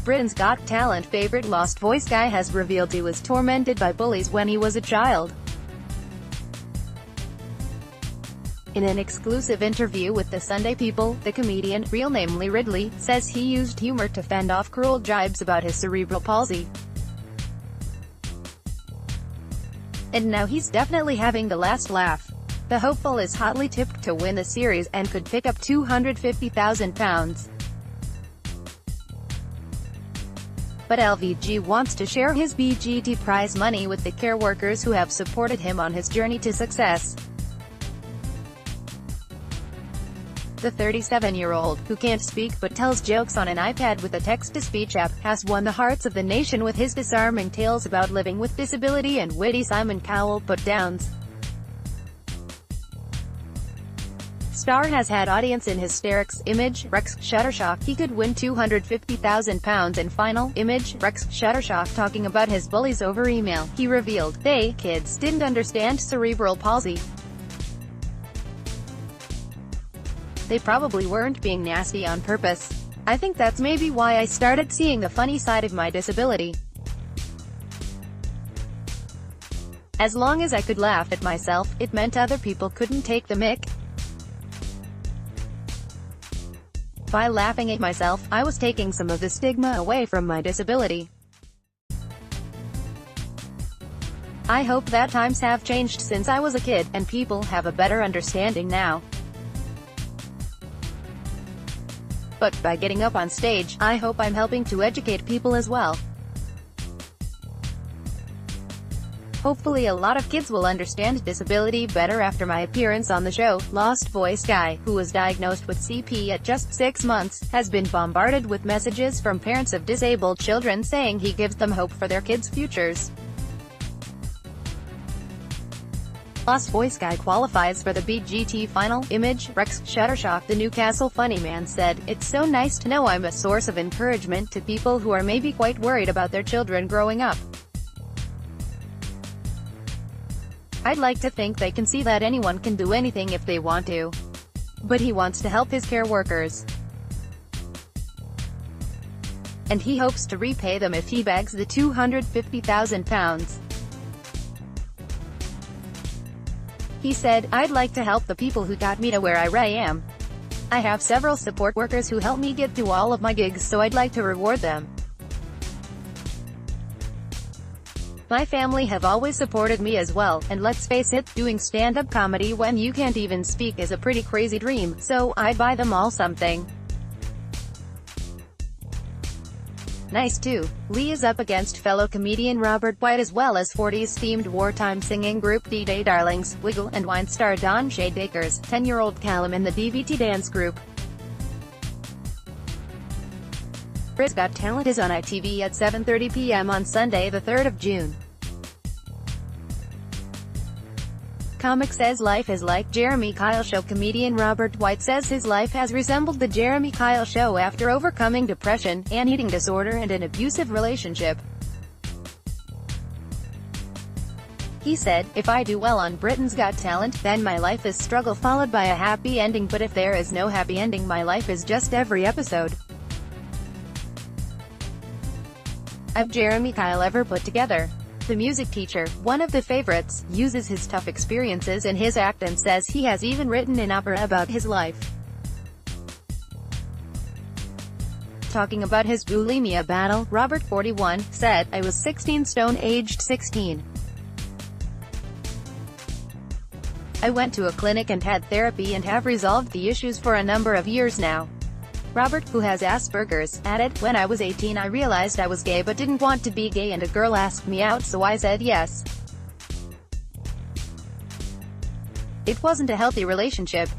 Britain's Got Talent favorite Lost Voice guy has revealed he was tormented by bullies when he was a child. In an exclusive interview with the Sunday People, the comedian, real name Lee Ridley, says he used humor to fend off cruel jibes about his cerebral palsy. And now he's definitely having the last laugh. The hopeful is hotly tipped to win the series, and could pick up £250,000. But LVG wants to share his BGT prize money with the care workers who have supported him on his journey to success. The 37-year-old, who can't speak but tells jokes on an iPad with a text-to-speech app, has won the hearts of the nation with his disarming tales about living with disability and witty Simon Cowell put-downs. Star has had audience in hysterics. Image, Rex Shuttershock. He could win £250,000 in final. Image, Rex Shuttershock talking about his bullies over email. He revealed, "They, kids, didn't understand cerebral palsy. They probably weren't being nasty on purpose. I think that's maybe why I started seeing the funny side of my disability. As long as I could laugh at myself, it meant other people couldn't take the mick. By laughing at myself, I was taking some of the stigma away from my disability. I hope that times have changed since I was a kid, and people have a better understanding now. But by getting up on stage, I hope I'm helping to educate people as well. Hopefully a lot of kids will understand disability better after my appearance on the show." Lost Voice guy, who was diagnosed with CP at just 6 months, has been bombarded with messages from parents of disabled children saying he gives them hope for their kids' futures. Lost Voice guy qualifies for the BGT final. Image, Rex Shuttershock. The Newcastle funny man said, "It's so nice to know I'm a source of encouragement to people who are maybe quite worried about their children growing up. I'd like to think they can see that anyone can do anything if they want to." But he wants to help his care workers, and he hopes to repay them if he bags the £250,000. He said, "I'd like to help the people who got me to where I am. I have several support workers who help me get through all of my gigs, so I'd like to reward them. My family have always supported me as well, and let's face it, doing stand-up comedy when you can't even speak is a pretty crazy dream, so I'd buy them all something nice too." Lee is up against fellow comedian Robert White as well as 40s-themed wartime singing group D-Day Darlings, Wiggle, and Wine star Don Shadakers, 10-year-old Callum in the DVT dance group. Britain's Got Talent is on ITV at 7:30 p.m. on Sunday, the 3rd of June. Comic says life is like Jeremy Kyle Show. Comedian Robert White says his life has resembled the Jeremy Kyle Show after overcoming depression, an eating disorder and an abusive relationship. He said, "If I do well on Britain's Got Talent, then my life is struggle followed by a happy ending, but if there is no happy ending, my life is just every episode of Jeremy Kyle ever put together." The music teacher, one of the favorites, uses his tough experiences in his act and says he has even written an opera about his life. Talking about his bulimia battle, Robert, 41, said, "I was 16 stone aged 16. I went to a clinic and had therapy and have resolved the issues for a number of years now." Robert, who has Asperger's, added, "When I was 18 I realized I was gay but didn't want to be gay, and a girl asked me out so I said yes. It wasn't a healthy relationship.